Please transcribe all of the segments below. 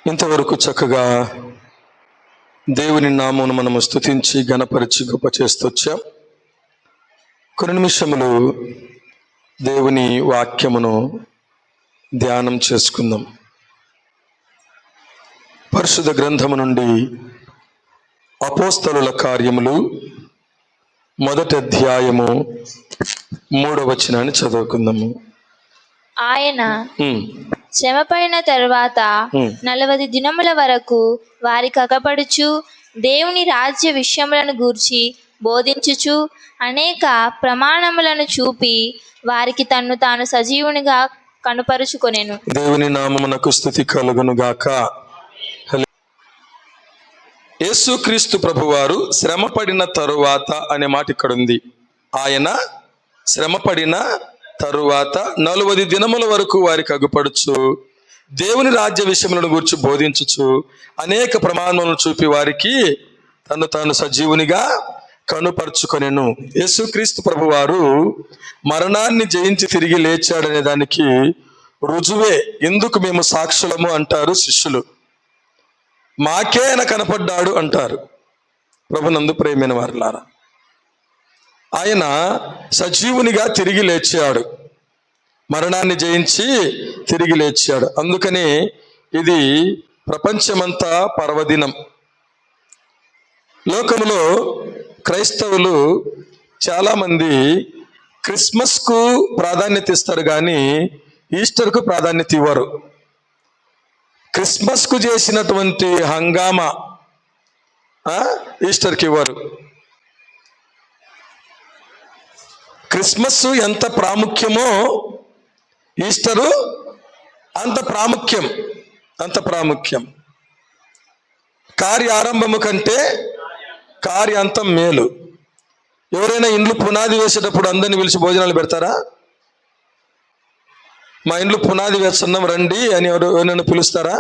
ఇంతవరకు చక్కగా దేవుని నామమును మనము స్తుతించి ఘనపరిచి గొప్ప చేస్తూ వచ్చాం. కొన్ని నిమిషములు దేవుని వాక్యమును ధ్యానం చేసుకుందాం. పరిశుద్ధ గ్రంథము నుండి అపోస్తలుల కార్యములు 1వ అధ్యాయము 3వ వచనాన్ని చదువుకుందాము. ఆయన శ్రమపడిన తరువాత 40 దినముల వరకు వారికి అగపడుచు దేవుని రాజ్య విషయములను గూర్చి బోధించుచు అనేక ప్రమాణములను చూపి వారికి తన్ను తాను సజీవునిగా కనుపరుచుకొనెను. దేవుని నామమునకు స్తుతి కలుగును గాక. యేసుక్రీస్తు ప్రభువారు శ్రమపడిన తరువాత అనే మాట ఇక్కడ ఉంది. ఆయన శ్రమపడిన తరువాత 40 దినముల వరకు వారికి అగుపడుచు దేవుని రాజ్య విషయములను గురించి బోధించుచు అనేక ప్రమాణములను చూపి వారికి తను తాను సజీవునిగా కనుపరుచుకొనెను. యేసుక్రీస్తు ప్రభువారు మరణాన్ని జయించి తిరిగి లేచాడనే దానికి రుజువే ఎందుకు మేము సాక్షులము అంటారు శిష్యులు. మాకే ఆయన కనపడ్డాడు అంటారు. ప్రభునందు ప్రియమైన వారులారా, ఆయన సజీవునిగా తిరిగి లేచాడు, మరణాన్ని జయించి తిరిగి లేచాడు. అందుకని ఇది ప్రపంచమంతా పర్వదినం. లోకములో క్రైస్తవులు చాలామంది క్రిస్మస్కు ప్రాధాన్యత ఇస్తారు కానీ ఈస్టర్కు ప్రాధాన్యత ఇవ్వరు. క్రిస్మస్కు చేసినటువంటి హంగామా ఈస్టర్కి ఇవ్వరు. క్రిస్మస్ ఎంత ప్రాముఖ్యమో ఈస్టరు అంత ప్రాముఖ్యం. కార్య ఆరంభము కంటే కార్యాంతం మేలు. ఎవరైనా ఇండ్లు పునాది వేసేటప్పుడు అందరిని పిలిచి భోజనాలు పెడతారా? మా ఇండ్లు పునాది వేస్తున్నాం రండి అని ఎవరైనా పిలుస్తారా?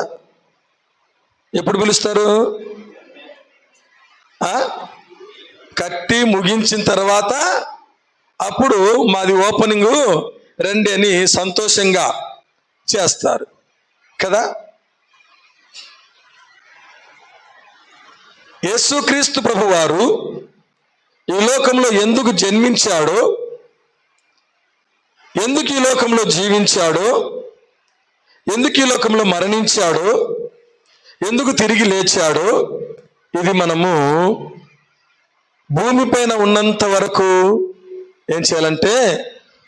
ఎప్పుడు పిలుస్తారు? కట్టి ముగించిన తర్వాత అప్పుడు మాది ఓపెనింగ్ రండి అని సంతోషంగా చేస్తారు కదా. యేసుక్రీస్తు ప్రభువారు ఈ లోకంలో ఎందుకు జన్మించాడో, ఎందుకు ఈ లోకంలో జీవించాడో, ఎందుకు ఈ లోకంలో మరణించాడో, ఎందుకు తిరిగి లేచాడో ఇది మనము భూమిపైన ఉన్నంత వరకు ఏం చేయాలంటే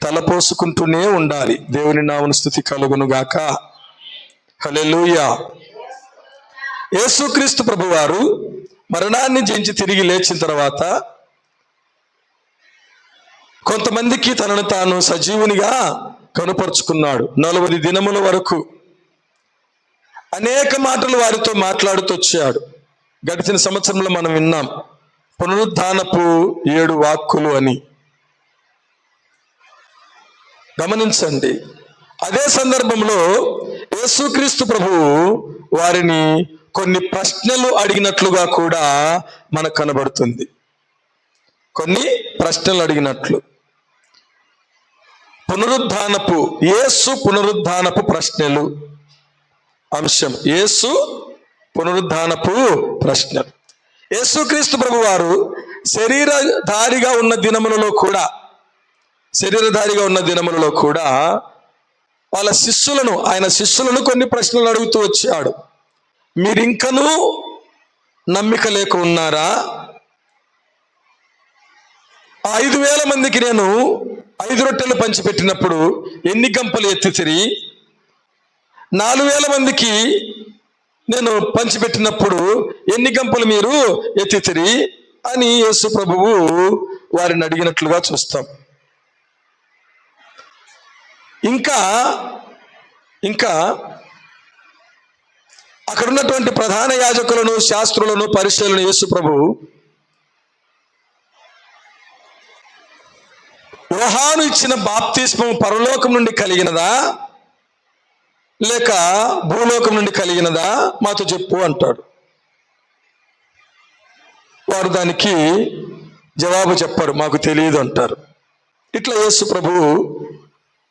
తలపోసుకుంటూనే ఉండాలి. దేవుని నామమున స్తుతి కలుగును గాక. హల్లెలూయా. యేసుక్రీస్తు ప్రభువారు మరణాన్ని జయించి తిరిగి లేచిన తర్వాత కొంతమందికి తనను తాను సజీవునిగా కనుపరుచుకున్నాడు. 40 దినముల వరకు అనేక మాటలు వారితో మాట్లాడుతూ వచ్చాడు. గడిచిన సంవత్సరంలో మనం విన్నాం పునరుద్ధానపు 7 వాక్కులు అని. గమనించండి. అదే సందర్భంలో యేసుక్రీస్తు ప్రభువు వారిని కొన్ని ప్రశ్నలు అడిగినట్లుగా కూడా మనకు కనబడుతుంది. కొన్ని ప్రశ్నలు అడిగినట్లు యేసు పునరుద్ధానపు ప్రశ్నలు అంశం. యేసు పునరుద్ధానపు ప్రశ్నలు. యేసుక్రీస్తు ప్రభు వారు శరీరధారిగా ఉన్న దినములలో కూడా వాళ్ళ ఆయన శిష్యులను కొన్ని ప్రశ్నలు అడుగుతూ వచ్చాడు. మీరింకనూ నమ్మిక లేక ఉన్నారా? 5,000 మందికి నేను 5 రొట్టెలు పంచిపెట్టినప్పుడు ఎన్ని గంపలు ఎత్తితిరి? 4,000 మందికి నేను పంచిపెట్టినప్పుడు ఎన్ని గంపలు మీరు ఎత్తితిరి అని యేసు ప్రభువు వారిని అడిగినట్లుగా చూస్తాం. ఇంకా అక్కడ ఉన్నటువంటి ప్రధాన యాజకులను, శాస్త్రులను, పరిసయ్యులను యేసు ప్రభువు యోహాను ఇచ్చిన బాప్తిస్మం పరలోకం నుండి కలిగినదా లేక భూలోకం నుండి కలిగినదా మాతో చెప్పు అంటాడు. వారు దానికి జవాబు చెప్పారు, మాకు తెలియదు అంటారు. ఇట్లా యేసు ప్రభువు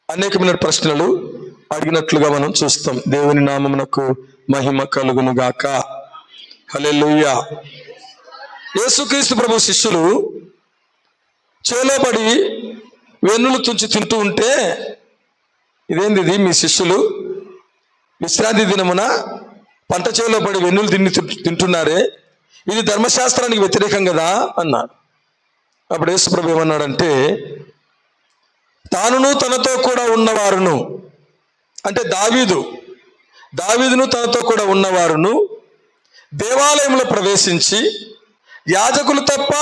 అనేకమైన ప్రశ్నలు అడిగినట్లుగా మనం చూస్తాం. దేవుని నామమునకు మహిమ కలుగును గాక. హల్లెలూయా. యేసుక్రీస్తు ప్రభు శిష్యులు చేలోబడి వెన్నులు తుంచి తింటూ ఉంటే, ఇదేంది ఇది, మీ శిష్యులు విశ్రాంతి దినమున పంట చేలో పడి వెన్నులు తింటున్నారే, ఇది ధర్మశాస్త్రానికి వ్యతిరేకం కదా అన్నాడు. అప్పుడు యేసుప్రభు ఏమన్నాడంటే, తానును తనతో కూడా ఉన్నవారును, అంటే దావీదును తనతో కూడా ఉన్నవారును దేవాలయంలో ప్రవేశించి యాజకులు తప్ప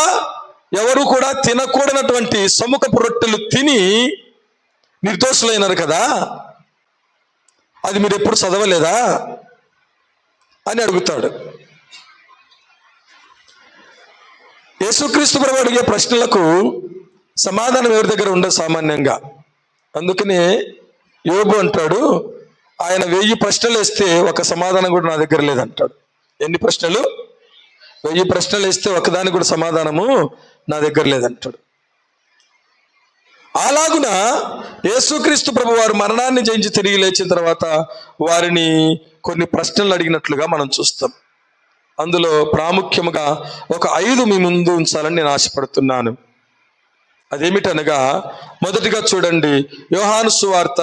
ఎవరు కూడా తినకూడనటువంటి సముఖపు రొట్టెలు తిని నిర్దోషులైనారు కదా, అది మీరు ఎప్పుడు చదవలేదా అని అడుగుతాడు. యేసుక్రీస్తు ప్రభు అడిగే ప్రశ్నలకు సమాధానం ఎవరి దగ్గర ఉండదు సామాన్యంగా. అందుకనే యోబు అంటాడు, ఆయన 1000 ప్రశ్నలు వేస్తే ఒక సమాధానం కూడా నా దగ్గర లేదంటాడు. ఎన్ని ప్రశ్నలు? 1000 ప్రశ్నలు వేస్తే ఒకదానికి కూడా సమాధానము నా దగ్గర లేదంటాడు. అలాగున యేసుక్రీస్తు ప్రభు వారు మరణాన్ని జయించి తిరిగి లేచిన తర్వాత వారిని కొన్ని ప్రశ్నలు అడిగినట్లుగా మనం చూస్తాం. అందులో ప్రాముఖ్యముగా ఒక 5 మీ ముందు ఉంచాలని నేను ఆశపడుతున్నాను. అదేమిటనగా, మొదటిగా చూడండి, యోహాను సువార్త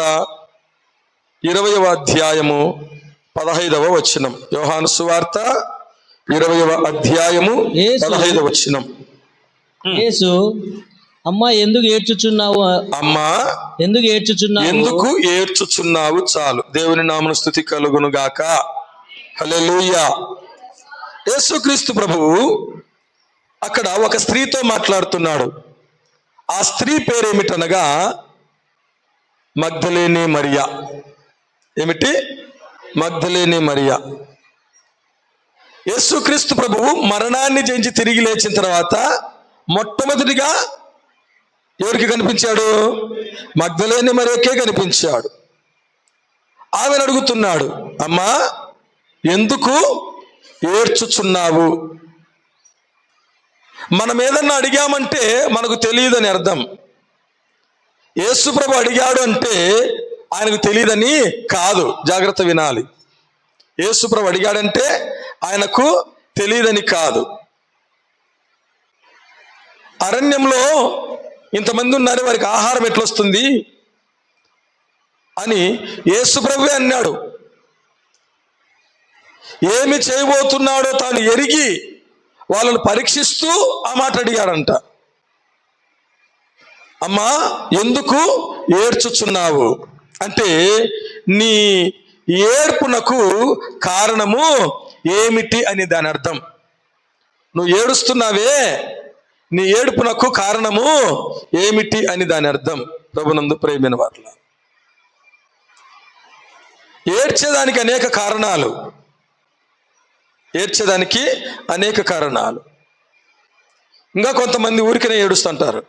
20వ అధ్యాయము 15వ వచనం. యోహాను సువార్త 20వ అధ్యాయము 15వ వచనం. యేసు, అమ్మా ఎందుకు ఏడ్చుచున్నావు? అమ్మా ఎందుకు ఏడ్చుచున్నావు? చాలు. దేవుని నామమున స్తుతి కలుగును గాక. హల్లెలూయా. యేసుక్రీస్తు ప్రభువు అక్కడ ఒక స్త్రీతో మాట్లాడుతున్నాడు. ఆ స్త్రీ పేరేమిటనగా మగ్దలేనే మరియా. ఏమిటి? మగ్దలేనే మరియా. యేసుక్రీస్తు ప్రభువు మరణాన్ని జయించి తిరిగి లేచిన తర్వాత మొట్టమొదటిగా ఎవరికి కనిపించాడు? మగ్దలేనే మరియకే కనిపించాడు. ఆమెను అడుగుతున్నాడు, అమ్మా ఎందుకు ఏడ్చుచున్నావు? మనం ఏదన్నా అడిగామంటే మనకు తెలియదని అర్థం. యేసు ప్రభు అడిగాడు అంటే ఆయనకు తెలియదని కాదు, జాగ్రత్త వినాలి. యేసు ప్రభు అడిగాడంటే ఆయనకు తెలియదని కాదు. అరణ్యంలో ఇంతమంది ఉన్నారు, వారికి ఆహారం ఎట్లొస్తుంది అని యేసు ప్రభువే అన్నాడు. ఏమి చేయబోతున్నాడో తాను ఎరిగి వాళ్ళను పరీక్షిస్తూ ఆ మాట అడిగాడంట. అమ్మా ఎందుకు ఏడ్చుచున్నావు అంటే, నీ ఏడ్పునకు కారణము ఏమిటి అని దాని అర్థం. నువ్వు ఏడుస్తున్నావే, నీ ఏడుపునకు కారణము ఏమిటి అని దాని అర్థం. ప్రభునందు ప్రియమైన వారల, ఏడ్చేదానికి అనేక కారణాలు. ఇంకా కొంతమంది ఊరికనే ఏడుస్తుంటారు.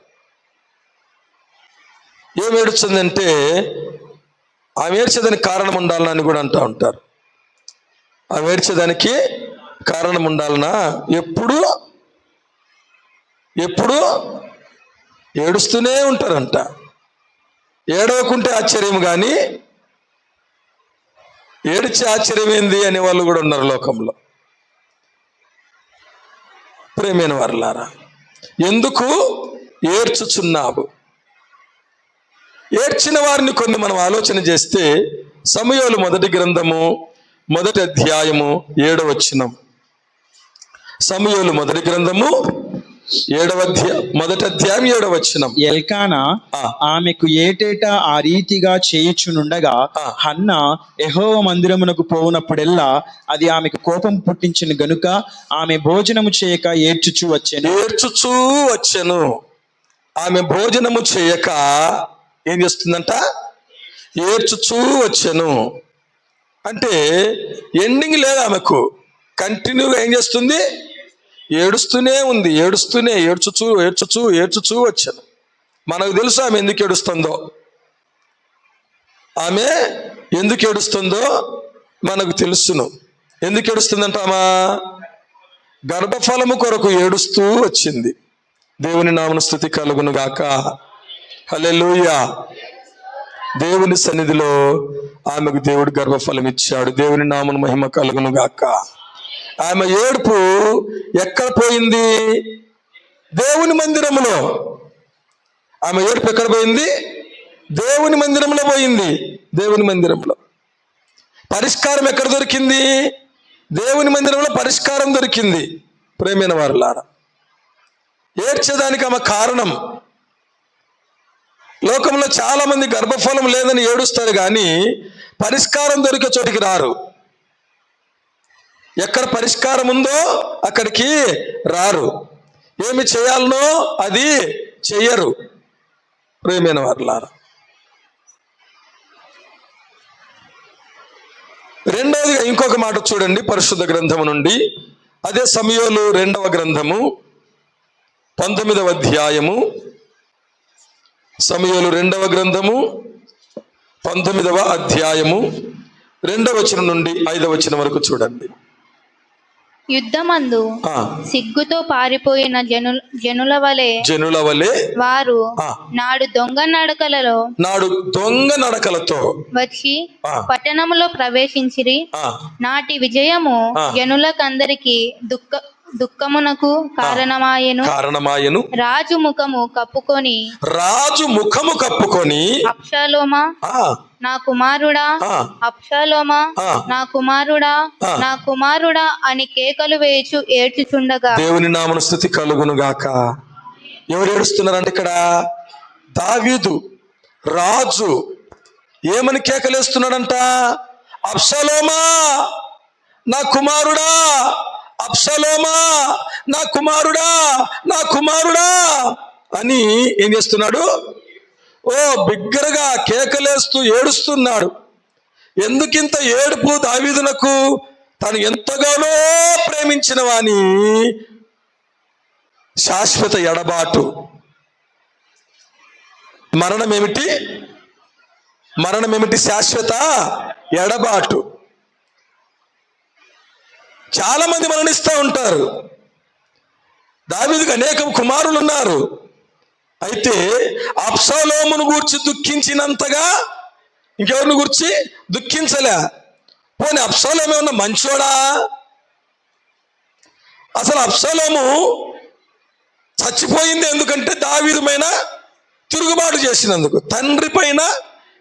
ఏం ఏడుస్తుందంటే ఆమె ఏడ్చేదానికి కారణం ఉండాలని కూడా అంటూ ఉంటారు. ఆమె ఏడ్చేదానికి కారణం ఉండాలనా? ఎప్పుడు ఏడుస్తూనే ఉంటారంట. ఏడవకుంటే ఆశ్చర్యం కానీ ఏడిచే ఆశ్చర్యం ఏంది అనే వాళ్ళు కూడా ఉన్నారు లోకంలో. ప్రియమైన వారలారా, ఎందుకు ఏడ్చుచున్నావు? ఏడ్చిన వారిని కొన్ని మనం ఆలోచన చేస్తే, సమూయేలు మొదటి గ్రంథము 1వ అధ్యాయము 7వ వచనం. సమూయేలు మొదటి గ్రంథము 1వ అధ్యాయం 7వ వచనం. ఎల్కానా ఆమెకు ఏటేటా ఆ రీతిగా చేయుచునుండగా హన్నా యెహోవా మందిరమునకు పోవునప్పుడెల్లా అది ఆమెకు కోపం పుట్టించిన గనుక ఆమె భోజనము చేయక ఏడ్చుచూ వచ్చెను. ఆమె భోజనము చేయక ఏం చేస్తుందంట? ఏడ్చుచూ వచ్చెను. అంటే ఎండింగ్ లేదు ఆమెకు. కంటిన్యూగా ఏం చేస్తుంది? ఏడుస్తూనే ఉంది. ఏడ్చుచూ వచ్చాను. మనకు తెలుసు ఆమె ఎందుకు ఏడుస్తుందో. మనకు తెలుసును. ఎందుకు ఏడుస్తుందంటామా? గర్భఫలము కొరకు ఏడుస్తూ వచ్చింది. దేవుని నామమున స్తుతి కలుగును గాక. హల్లెలూయా. దేవుని సన్నిధిలో ఆమెకు దేవుడు గర్భఫలం ఇచ్చాడు. దేవుని నామమున మహిమ కలుగును గాక. ఆమె ఏడుపు ఎక్కడ పోయింది? దేవుని మందిరములో. ఆమె ఏడుపు ఎక్కడ పోయింది? దేవుని మందిరంలో పోయింది. దేవుని మందిరంలో. పరిష్కారం ఎక్కడ దొరికింది? దేవుని మందిరంలో పరిష్కారం దొరికింది. ప్రేమైన వారులారా, ఏడ్చేదానికి ఆమె కారణం. లోకంలో చాలా మంది గర్భఫలం లేదని ఏడుస్తారు కానీ పరిష్కారం దొరికే చోటికి రారు. ఎక్కడ పరిష్కారం ఉందో అక్కడికి రారు. ఏమి చేయాలనో అది చెయ్యరు. ప్రేమైన వారులారా, రెండవదిగా ఇంకొక మాట చూడండి పరిశుద్ధ గ్రంథము నుండి. అదే సమూయేలు 2వ గ్రంథము 19వ అధ్యాయము. సమూయేలు 2వ గ్రంథము 19వ అధ్యాయము 2వ వచనం నుండి 5వ వచనం వరకు చూడండి. యుద్ధమందు సిగ్గుతో పారిపోయిన జనుల వలె వారు నాడు దొంగ నడకలతో వచ్చి పట్టణములో ప్రవేశించిరి. నాటి విజయము జనులకందరికి దుఃఖమునకు కారణమాయెను. రాజు ముఖము కప్పుకొని అబ్షాలోమా నా కుమారుడా, అబ్షాలోమా నా కుమారుడా, నా కుమారుడా అని కేకలు వేయచు ఏడ్చుచుండగా. దేవుని నామమున స్తుతి కలుగును గాక. ఎవరు ఏడుస్తున్నారంటే ఇక్కడ దావీదు రాజు ఏమని కేకలేస్తున్నాడంట? అబ్షాలోమా నా కుమారుడా, అబ్షాలోమా నా కుమారుడా, నా కుమారుడా అని ఏం చేస్తున్నాడు? బిగ్గరగా కేకలేస్తూ ఏడుస్తున్నాడు. ఎందుకింత ఏడుపు దావీదునకు? తను ఎంతగానో ప్రేమించిన వాని శాశ్వత ఎడబాటు. మరణమేమిటి? శాశ్వత ఎడబాటు. చాలా మంది మరణిస్తూ ఉంటారు. దావీదుకు అనేక కుమారులు ఉన్నారు. అయితే అబ్షాలోమును గూర్చి దుఃఖించినంతగా ఇంకెవరిని గూర్చి దుఃఖించలే. పోనీ అబ్షాలోము ఏమన్నా మంచోడా? అసలు అబ్షాలోము చచ్చిపోయింది ఎందుకంటే దావీదు పైన తిరుగుబాటు చేసినందుకు, తండ్రి పైన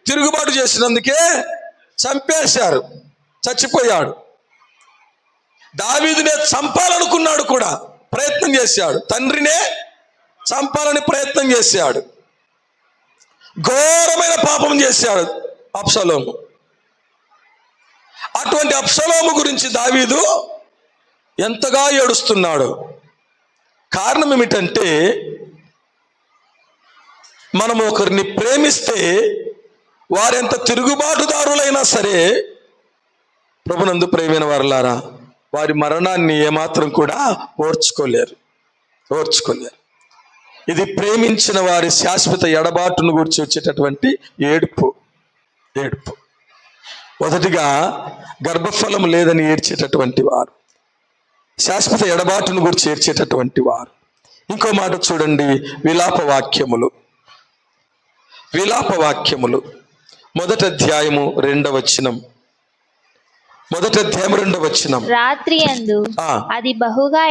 తిరుగుబాటు చేసినందుకే చంపేశారు, చచ్చిపోయాడు. దావీదునే చంపాలనుకున్నాడు కూడా, ప్రయత్నం చేశాడు. తండ్రినే చంపాలని ప్రయత్నం చేశాడు. ఘోరమైన పాపం చేశాడు అబ్షాలోము. అటువంటి అబ్షాలోము గురించి దావీదు ఎంతగా ఏడుస్తున్నాడు. కారణం ఏమిటంటే, మనం ఒకరిని ప్రేమిస్తే వారెంత తిరుగుబాటుదారులైనా సరే, ప్రభునందు ప్రేమైన వారలారా, వారి మరణాన్ని ఏమాత్రం కూడా ఓర్చుకోలేరు. ఇది ప్రేమించిన వారి శాశ్వత ఎడబాటును గురించి వచ్చేటటువంటి ఏడుపు. మొదటిగా గర్భఫలం లేదని ఏడ్చేటటువంటి వారు, శాశ్వత ఎడబాటును గురించి ఏడ్చేటటువంటి వారు. ఇంకో మాట చూడండి, విలాప వాక్యములు. 1వ అధ్యాయము 2వ వచనం. 1వ అధ్యాయం 2వ వచనం. రాత్రియందు అది బహుగా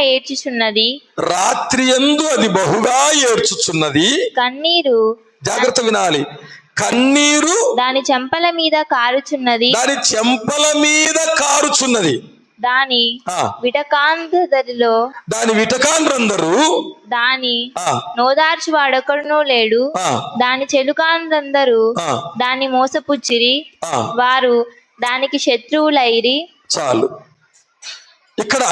ఏడ్చుచున్నది. కన్నీరు, జాగ్రత్త వినాలి, కన్నీరు దాని చెంపల మీద కారుచున్నది. దాని విటకాంధ్రదరిలో దాని నోదార్చి వాడొకడునూ లేడు. దాని చెలుకాండ్రందరూ దాన్ని మోసపుచ్చిరి, వారు దానికి శత్రువులైరి. చాలు. ఇక్కడ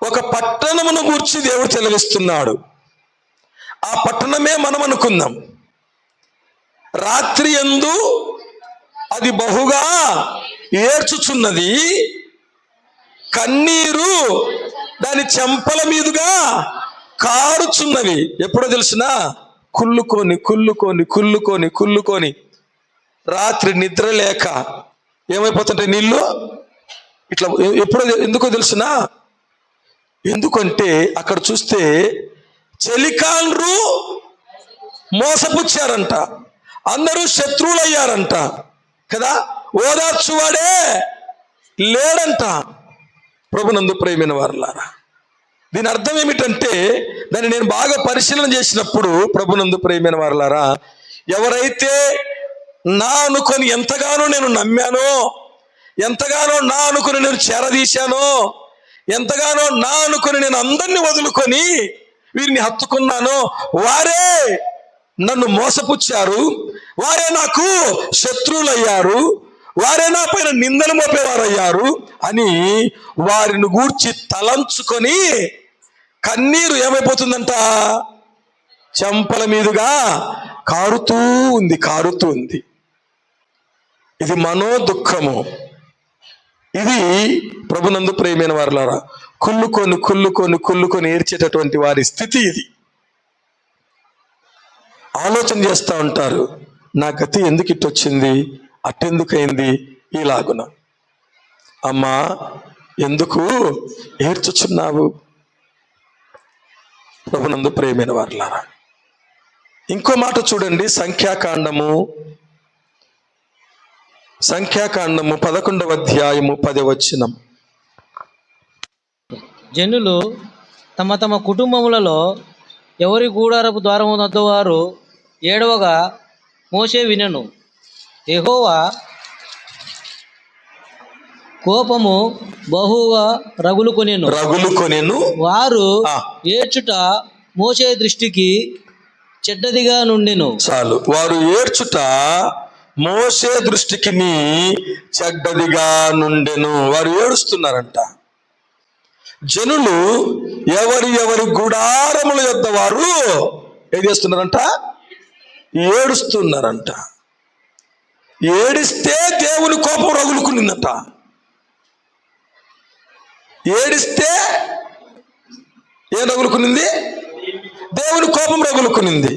ఒక పట్టణమును గూర్చి దేవుడు చెలవిస్తున్నాడు. ఆ పట్టణమే మనం అనుకుందాం. రాత్రి యందు అది బహుగా ఏడ్చుచున్నది, కన్నీరు దాని చెంపల మీదుగా కారుచున్నవి. ఎప్పుడో తెలుసునా? కుళ్ళుకొని రాత్రి నిద్ర లేక ఏమైపోతుంటాయి నీళ్ళు ఇట్లా. ఎప్పుడో ఎందుకో తెలుసునా? ఎందుకంటే అక్కడ చూస్తే చెలికాండ్రు మోసపుచ్చారంట. అందరూ శత్రువులయ్యారంట కదా, ఓదార్చువాడే లేడంట. ప్రభునందు ప్రియమైన వారలారా, దీని అర్థం ఏమిటంటే, దాన్ని నేను బాగా పరిశీలన చేసినప్పుడు, ప్రభునందు ప్రియమైన వారలారా, ఎవరైతే నా అనుకొని ఎంతగానో నేను నమ్మానో, ఎంతగానో నా అనుకుని నేను చేరదీశానో, ఎంతగానో నా అనుకుని నేను అందరినీ వదులుకొని వీరిని హత్తుకున్నానో, వారే నన్ను మోసపుచ్చారు, వారే నాకు శత్రువులయ్యారు, వారే నా పైన నిందలు మోపేవారయ్యారు అని వారిని గూర్చి తలంచుకొని కన్నీరు ఏమైపోతుందంట, చెంపల మీదుగా కారుతూ ఉంది. ఇది మనో దుఃఖము. ఇది ప్రభునందు ప్రియమైన వారలారా, కుళ్ళుకొని ఏడ్చేటటువంటి వారి స్థితి ఇది. ఆలోచన చేస్తూ ఉంటారు, నా గతి ఎందుకు ఇట్టొచ్చింది, అట్టెందుకైంది ఇలాగున. అమ్మా, ఎందుకు ఏడ్చుచున్నావు? ప్రభునందు ప్రియమైన వారలారా, ఇంకో మాట చూడండి, సంఖ్యాకాండము 11వ అధ్యాయము 10వ వచనం. జనులు తమ తమ కుటుంబములలో ఎవరి గూడారపు ద్వారము వద్ద వారు ఏడవగా మోషే వినెను. యెహోవా కోపము బహుగా రగులుకొనెను. వారు ఏడ్చుట మోషే దృష్టికి చెడ్డదిగా నుండెను. చాలు, వారు ఏడ్చుట మోషే దృష్టికి చెడ్డదిగా నుండెను. వారు ఏడుస్తున్నారంట. జనులు ఎవరి గుడారముల యొద్ద వారు ఏం చేస్తున్నారంట, ఏడుస్తున్నారంట. ఏడిస్తే దేవుని కోపం రగులుకునిందంట. ఏడిస్తే ఏం రగులుకునింది? దేవుని కోపం రగులుకునింది.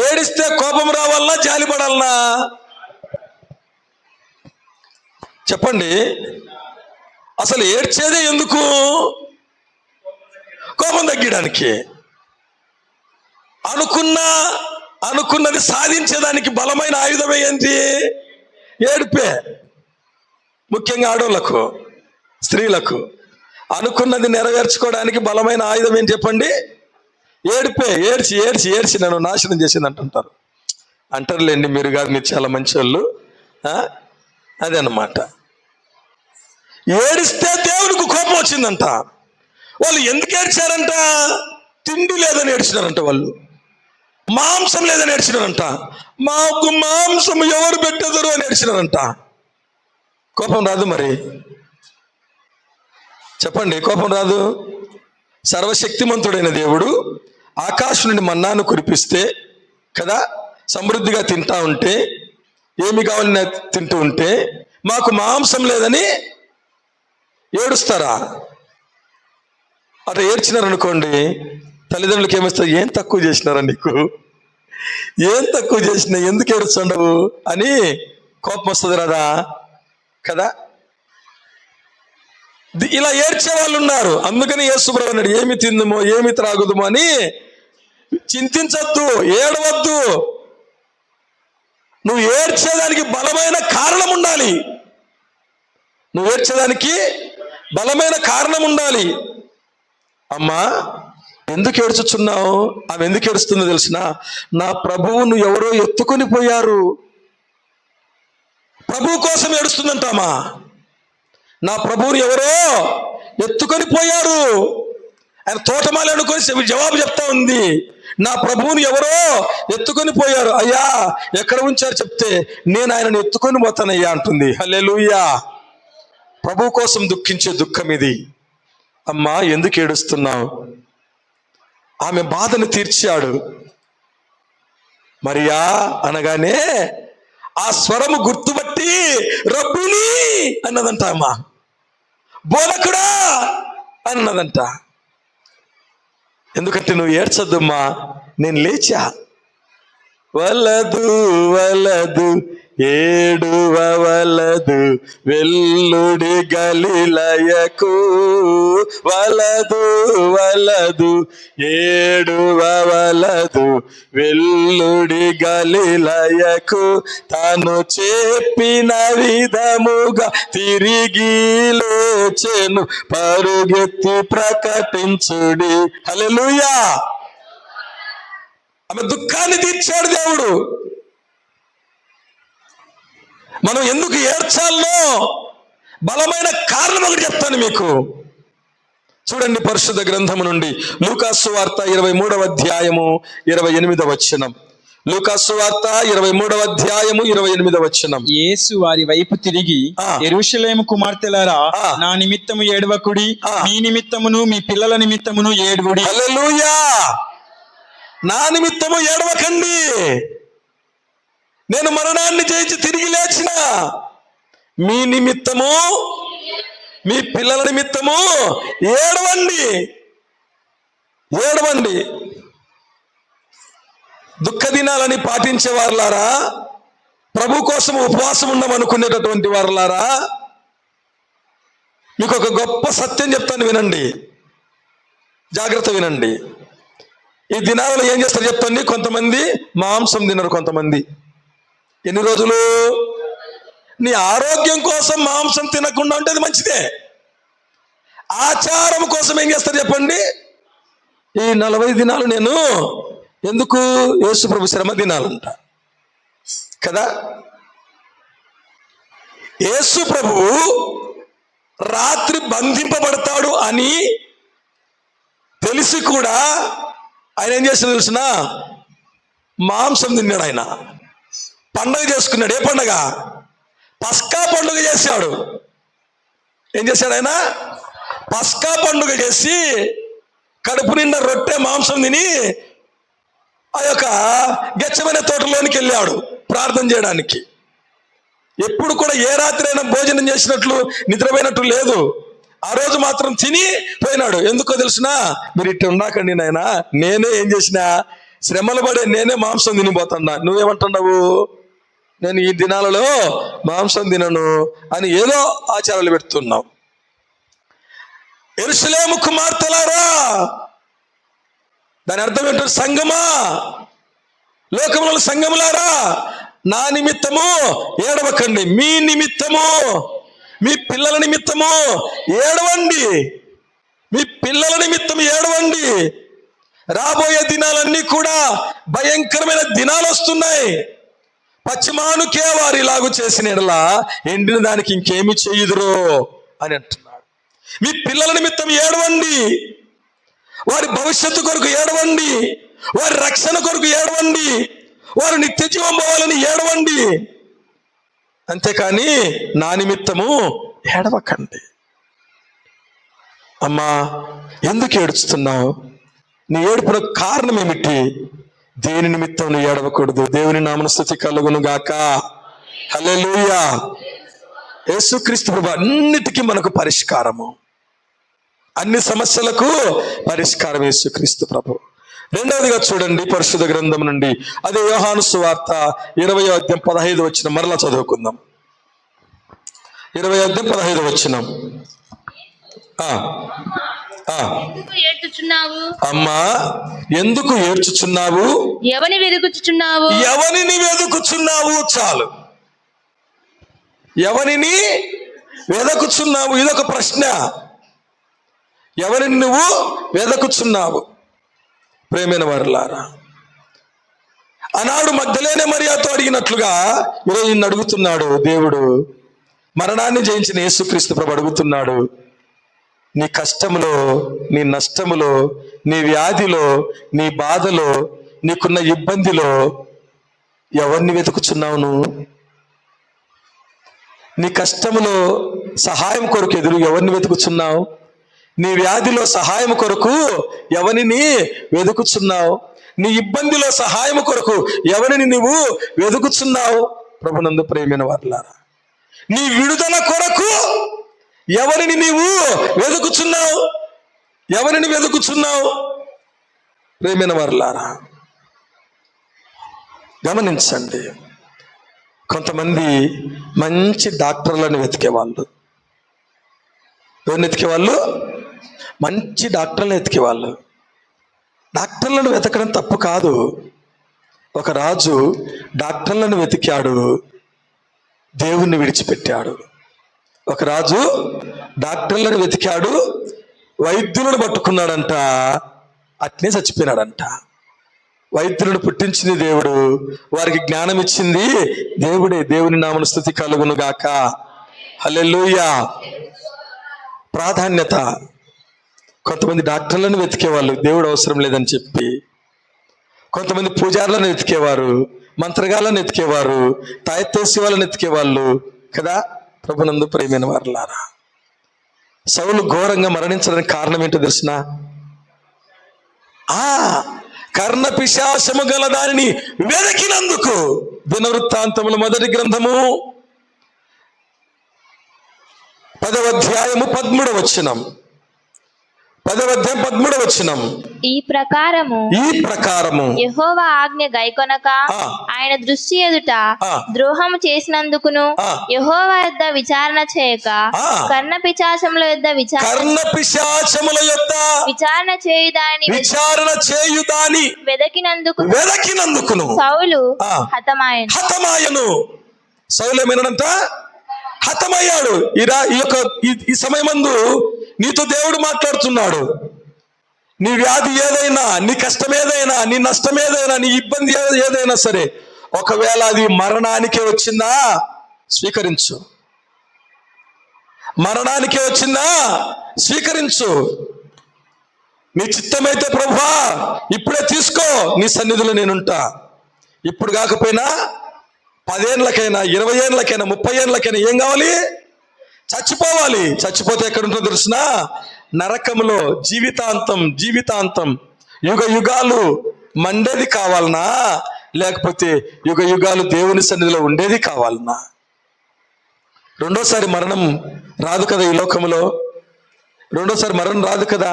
ఏడిస్తే కోపం రావాలన్నా జాలి పడాలన్నా? చెప్పండి. అసలు ఏడ్చేదే ఎందుకు? కోపం తగ్గడానికి. అనుకున్నది సాధించేదానికి బలమైన ఆయుధమే ఏంటి? ఏడుపే. ముఖ్యంగా ఆడోళ్ళకు, స్త్రీలకు అనుకున్నది నెరవేర్చుకోవడానికి బలమైన ఆయుధం ఏంటి చెప్పండి? ఏడుపే. ఏడ్చి నన్ను నాశనం చేసింది అంటుంటారు. అంటారులేండి, మీరు కాదు, మీరు చాలా మంచి వాళ్ళు. అదే అన్నమాట. ఏడిస్తే దేవునికి కోపం వచ్చిందంట. వాళ్ళు ఎందుకు ఏడ్చారంట? తిండి లేదని ఏడ్చినారంట. వాళ్ళు మాంసం లేదని ఏడ్చినారంట. మాకు మాంసం ఎవరు పెట్టెదరు అని ఏడ్చినారంట. కోపం రాదు మరి? చెప్పండి, కోపం రాదు? సర్వశక్తిమంతుడైన దేవుడు ఆకాశం నుండి మన్నాను కురిపిస్తే కదా, సమృద్ధిగా తింటా ఉంటే, ఏమి కావాలని తింటూ ఉంటే, మాకు మాంసం లేదని ఏడుస్తారా? అట్లా ఏడ్చినారనుకోండి, తల్లిదండ్రులకి ఏమిస్తారు? ఏం తక్కువ చేసినారా నీకు, ఏం తక్కువ చేసినా, ఎందుకు ఏడుస్తుండవు అని కోపం వస్తుంది రాదా? కదా, ఇలా ఏడ్చే వాళ్ళు ఉన్నారు. అందుకని యేసుప్రభువు అన్నాడు, ఏమి తిందుమో ఏమి త్రాగుదుమో అని చింతించొద్దు, ఏడవద్దు. నువ్వు ఏడ్చేదానికి బలమైన కారణం ఉండాలి. నువ్వు ఏడ్చేదానికి బలమైన కారణం ఉండాలి. అమ్మా, ఎందుకు ఏడ్చుచున్నావు? ఆమె ఎందుకు ఏడుస్తుందో తెలిసిన? నా ప్రభువును ఎవరో ఎత్తుకొని పోయారు. ప్రభువు కోసం ఏడుస్తుందంటామా? నా ప్రభువుని ఎవరో ఎత్తుకొని పోయారు. ఆయన తోటమాలి అనుకొని జవాబు చెప్తా ఉంది. నా ప్రభువుని ఎవరో ఎత్తుకొని పోయారు. అయ్యా, ఎక్కడ ఉంచారు చెప్తే, నేను ఆయనను ఎత్తుకొని పోతానయ్యా అంటుంది. హల్లెలూయా. ప్రభు కోసం దుఃఖించే దుఃఖం ఇది. అమ్మా, ఎందుకు ఏడుస్తున్నావు? ఆమె బాధను తీర్చాడు. మరియా అనగానే ఆ స్వరము గుర్తుపట్టి రబ్బుని అన్నదంట. అమ్మా, బోధకుడా అన్నదంట. ఎందుకంటే నువ్వు ఏడ్చొద్దమ్మా, నేను లేచా. వలదు ఏడువలదు వెల్లుడి గలిలయకు, వలదు వలదు ఏడువలదు వెల్లుడి గలిలయకు, తాను చెప్పిన విధముగా తిరిగి లేచెను, పరుగెత్తి ప్రకటించుడి. హల్లెలూయా. ఆమె దుఃఖాన్ని తీర్చాడు దేవుడు. మనం ఎందుకు ఏడ్చాలో బలమైన కారణం ఒకటి చెప్తాను మీకు. చూడండి పరిశుద్ధ గ్రంథము నుండి లూకాసు వార్త 23వ అధ్యాయము 28వ వచనం. లూకాసు వార్త 23వ అధ్యాయము 28వ వచనం. యేసు వారి వైపు తిరిగి, యెరూషలేము కుమార్తెలారా, నా నిమిత్తము ఏడవకుడి, మీ నిమిత్తమును మీ పిల్లల నిమిత్తమును ఏడుగుడి. హల్లెలూయా. నా నిమిత్తము ఏడవకండి, నేను మరణాన్ని జయించి తిరిగి లేచిన. మీ నిమిత్తము మీ పిల్లల నిమిత్తము ఏడవండి, ఏడవండి. దుఃఖ దినాలని పాటించే వారులారా, ప్రభు కోసం ఉపవాసం ఉండమనుకునేటటువంటి వారులారా, మీకు ఒక గొప్ప సత్యం చెప్తాను, వినండి, జాగ్రత్త వినండి. ఈ దినాలలో ఏం చేస్తారు చెప్పండి? కొంతమంది మాంసం తినరు. కొంతమంది ఎన్ని రోజులు? నీ ఆరోగ్యం కోసం మాంసం తినకుండా ఉంటేది మంచిదే. ఆచారం కోసం ఏం చేస్తారు చెప్పండి? ఈ 40 దినాలు నేను ఎందుకు? యేసు ప్రభు శ్రమ దినాలంట కదా. యేసు ప్రభు రాత్రి బంధింపబడతాడు అని తెలిసి కూడా ఆయన ఏం చేస్తాడు తెలిసిన? మాంసం తిన్నాడు. ఆయన పండుగ చేసుకున్నాడు. ఏ పండుగ? పస్కా పండుగ చేశాడు. ఏం చేశాడు ఆయన? పస్కా పండుగ చేసి కడుపు నిండా రొట్టె మాంసం తిని ఆ యొక్క గెచ్చమైన తోటలోనికి వెళ్ళాడు ప్రార్థన చేయడానికి. ఎప్పుడు కూడా ఏ రాత్రి అయినా భోజనం చేసినట్లు నిద్రపోయినట్లు లేదు. ఆ రోజు మాత్రం తిని పోయినాడు. ఎందుకో తెలిసిన? మీరు ఇట్లా ఉన్నాకండి నాయన, నేనే ఏం చేసినా శ్రమలు పడే నేనే మాంసం తినిపోతున్నా, నువ్వేమంటున్నావు? నేను ఈ దినాలలో మాంసం తినను అని ఏదో ఆచారాలు పెడుతున్నావు. యెరూషలేము కుమార్తెలారా, దాని అర్థం ఏంటో? సంగమా, లోకముల సంగములారా, నా నిమిత్తము ఏడవకండి, మీ నిమిత్తము మీ పిల్లల నిమిత్తము ఏడవండి, మీ పిల్లల నిమిత్తం ఏడవండి. రాబోయే దినాలన్నీ కూడా భయంకరమైన దినాలు వస్తున్నాయి. పశ్చిమానుకే వారు ఇలాగూ చేసిన ఎడలా ఎండిన దానికి ఇంకేమి చేయుదురో అని అంటున్నాడు. మీ పిల్లల నిమిత్తం ఏడవండి, వారి భవిష్యత్తు కొరకు ఏడవండి, వారి రక్షణ కొరకు ఏడవండి, వారు నిత్య జీవం పోవాలని ఏడవండి. అంతేకాని నా నిమిత్తము ఏడవకండి. అమ్మా, ఎందుకు ఏడుస్తున్నావు? నీ ఏడుపునకు కారణం ఏమిటి? దేని నిమిత్తం నువ్వు ఏడవకూడదు? దేవుని నామమున స్తుతి కలుగును గాక. హల్లెలూయా. యేసుక్రీస్తు ప్రభు అన్నిటికీ మనకు పరిష్కారము, అన్ని సమస్యలకు పరిష్కారం యేసుక్రీస్తు ప్రభు. రెండవదిగా చూడండి పరిశుద్ధ గ్రంథం నుండి, అదే యోహాను సువార్త 20వ అధ్యాయం 15వ వచనం మరలా చదువుకుందాం. 20వ అధ్యాయం 15వ వచనం. అమ్మా, ఎందుకు ఏడ్చుచున్నావు? ఎవరిని వెతుకుచున్నావు? ఎవరిని వెతుకుచున్నావు? చాలు. ఎవరిని వెదకుచున్నావు? ఇదొక ప్రశ్న. ఎవరిని నువ్వు వెదకుచున్నావు? ప్రేమైన వారులారా, ఆనాడు మగ్దలేనే మరియాతో అడిగినట్లుగా ఈరోజు నిన్ను అడుగుతున్నాడు దేవుడు. మరణాన్ని జయించిన యేసుక్రీస్తు ప్రభు అడుగుతున్నాడు, నీ కష్టములో, నీ నష్టములో, నీ వ్యాధిలో, నీ బాధలో, నీకున్న ఇబ్బందిలో ఎవరిని వెతుకుచున్నావు నువ్వు? నీ కష్టములో సహాయం కొరకు ఎదురు ఎవరిని వెతుకుచున్నావు? నీ వ్యాధిలో సహాయం కొరకు ఎవరిని వెతుకుచున్నావు? నీ ఇబ్బందిలో సహాయం కొరకు ఎవరిని నువ్వు వెతుకుచున్నావు? ప్రభునందు ప్రేమైన వారులారా, నీ విడుదల కొరకు ఎవరిని నీవు వెతుకుచున్నావు? ఎవరిని వెతుకుచున్నావు? ప్రేమైన వారులారా, గమనించండి. కొంతమంది మంచి డాక్టర్లను వెతికేవాళ్ళు. ఎవరిని వెతికేవాళ్ళు? మంచి డాక్టర్లను వెతికేవాళ్ళు. డాక్టర్లను వెతకడం తప్పు కాదు. ఒక రాజు డాక్టర్లను వెతికాడు, దేవుణ్ణి విడిచిపెట్టాడు. ఒక రాజు డాక్టర్లను వెతికాడు, వైద్యులను పట్టుకున్నాడంట, అట్నే చచ్చిపోయినాడంట. వైద్యులను పుట్టించింది దేవుడు, వారికి జ్ఞానం ఇచ్చింది దేవుడే. దేవుని నామమున స్తుతి కలుగును గాక. హల్లెలూయా. ప్రాధాన్యత. కొంతమంది డాక్టర్లను వెతికేవాళ్ళు దేవుడు అవసరం లేదని చెప్పి, కొంతమంది పూజారులను వెతికేవారు, మంత్రగాళ్ళను వెతికేవారు, తాయెత్తేసి వాళ్ళని వెతికేవాళ్ళు కదా. ప్రభునందు ప్రియమైన వారలారా, సౌలు ఘోరంగా మరణించడానికి కారణం ఏంటో తెలిసిన? కర్ణ పిశాచము గల దానిని వెతికినందుకు. దినవృత్తాంతముల మొదటి గ్రంథము 10వ అధ్యాయము 13వ వచనం. 10వ అధ్యాయం 13వ వచనం. ఈ ప్రకారము యెహోవా ఆజ్ఞ గైకొనక ఆయన దృష్టి ఎదుట ద్రోహము చేసినందుకును, యెహోవా యొద్ద విచారణ చేయక కర్ణ పిశాచముల యొద్ద విచారణ చేయుదాని వెదకినందుకును సౌలు హతమాయెను. సౌలు ఏమైనాడంట? హతమయ్యాడు. ఈ సమయమందు నీతో దేవుడు మాట్లాడుతున్నాడు. నీ వ్యాధి ఏదైనా, నీ కష్టం ఏదైనా, నీ నష్టం ఏదైనా, నీ ఇబ్బంది ఏదైనా సరే, ఒకవేళ అది మరణానికే వచ్చిందా స్వీకరించు. మరణానికే వచ్చిందా స్వీకరించు. నీ చిత్తమైతే ప్రభువా ఇప్పుడే తీసుకో, నీ సన్నిధిలో నేనుంటా. ఇప్పుడు కాకపోయినా 10 ఏళ్ళకైనా 20 ఏళ్ళకైనా 30 ఏళ్ళకైనా ఏం కావాలి? చచ్చిపోవాలి. చచ్చిపోతే ఎక్కడుంటుందో తెలుసునా? నరకంలో జీవితాంతం యుగ యుగాలు మండేది కావాలనా, లేకపోతే యుగ యుగాలు దేవుని సన్నిధిలో ఉండేది కావాలనా? రెండోసారి మరణం రాదు కదా ఈ లోకంలో. రెండోసారి మరణం రాదు కదా.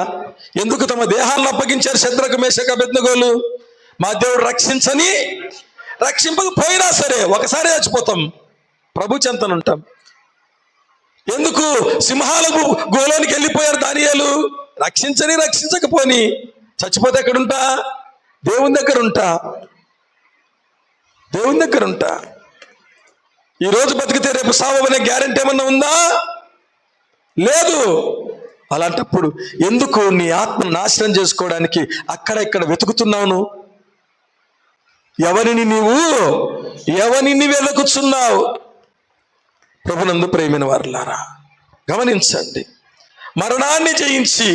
ఎందుకు తమ దేహాలను అప్పగించారు శద్రకు, మేషకు, అబేద్నెగోలు? మా దేవుడు రక్షింపకపోయినా సరే ఒకసారి చచ్చిపోతాం, ప్రభు చెంతనుంటాం. ఎందుకు సింహాల గోలోనికి వెళ్ళిపోయారు దానియేలు? రక్షించకపోని చచ్చిపోతే ఎక్కడుంటా? దేవుని దగ్గర ఉంటా. ఈ రోజు బతికితే రేపు సావనే గ్యారెంటీ ఏమన్నా ఉందా? లేదు. అలాంటప్పుడు ఎందుకు నీ ఆత్మను నాశనం చేసుకోవడానికి అక్కడ ఇక్కడ వెతుకుతున్నావు? ఎవరిని వెతుకుతున్నావు? ప్రభునందు ప్రియమైన వారలారా, గమనించండి. మరణాన్ని జయించి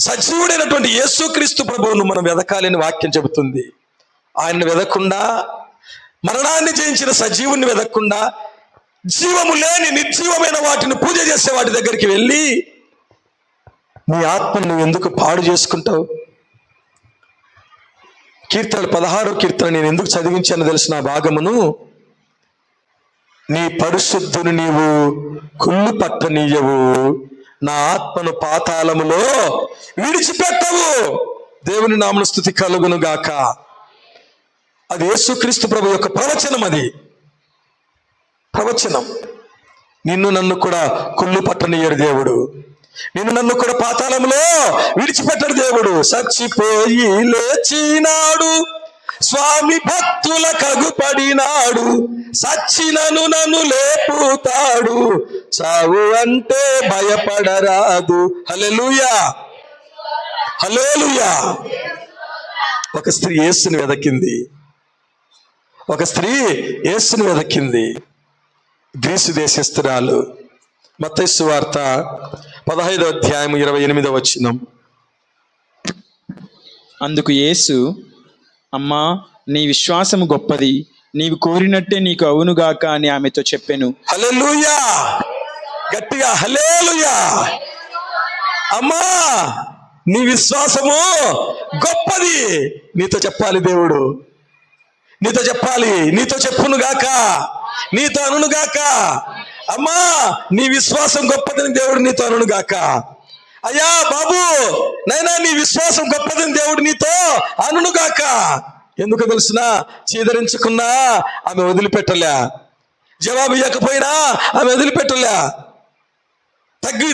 సజీవుడైనటువంటి యేసుక్రీస్తు ప్రభువును మనం వెదకాలని వాక్యం చెబుతుంది. ఆయన్ని వెదకుండా, మరణాన్ని జయించిన సజీవుని వెదకుండా, జీవము లేని నిర్జీవమైన వాటిని పూజ చేసే వాటి దగ్గరికి వెళ్ళి నీ ఆత్మను నువ్వు ఎందుకు పాడు చేసుకుంటావు? కీర్తనలు 16వ కీర్తన నేను ఎందుకు చదివించానో తెలిసిన భాగమును, నీ పరిశుద్ధుని నీవు కుళ్ళు పట్టనీయవు, నా ఆత్మను పాతాళములో విడిచిపెట్టవు. దేవుని నామమున స్తుతి కలుగును గాక. అది యేసుక్రీస్తు ప్రభు యొక్క ప్రవచనం. అది ప్రవచనం. నిన్ను నన్ను కూడా కుళ్ళు పట్టనీయడు దేవుడు. నిన్ను నన్ను కూడా పాతాళంలో విడిచిపెట్టడు దేవుడు. చచ్చిపోయి లేచినాడు, స్వామి భక్తుల కగుపడినాడు, సచ్చినను నన్ను లేపుతాడు, చావు అంటే భయపడరాదు. హల్లెలూయా, హల్లెలూయా. ఒక స్త్రీ యేసుని వెదకింది. గ్రీసు దేశస్తురాలు. మత్తయి సువార్త 15వ అధ్యాయం 28వ వచనం. అందుకు యేసు, అమ్మా, నీ విశ్వాసము గొప్పది, నీవు కోరినట్టే నీకు అవునుగాక అని ఆమెతో చెప్పెను. హల్లెలూయా. గట్టిగా హల్లెలూయా. అమ్మా, నీ విశ్వాసము గొప్పది. నీతో చెప్పాలి దేవుడు, నీతో చెప్పాలి, నీతో చెప్పునుగాక, నీతో అనునుగాక. అమ్మా, నీ విశ్వాసం గొప్పదని దేవుడు నీతో అనునుగాక. అయ్యా బాబు, నైనా నీ విశ్వాసం గొప్పదని దేవుడు నీతో అనునుగాక. ఎందుకు తెలుసునా? చీదరించుకున్నా ఆమె వదిలిపెట్టలే. జవాబు ఇవ్వకపోయినా ఆమె వదిలిపెట్టలే,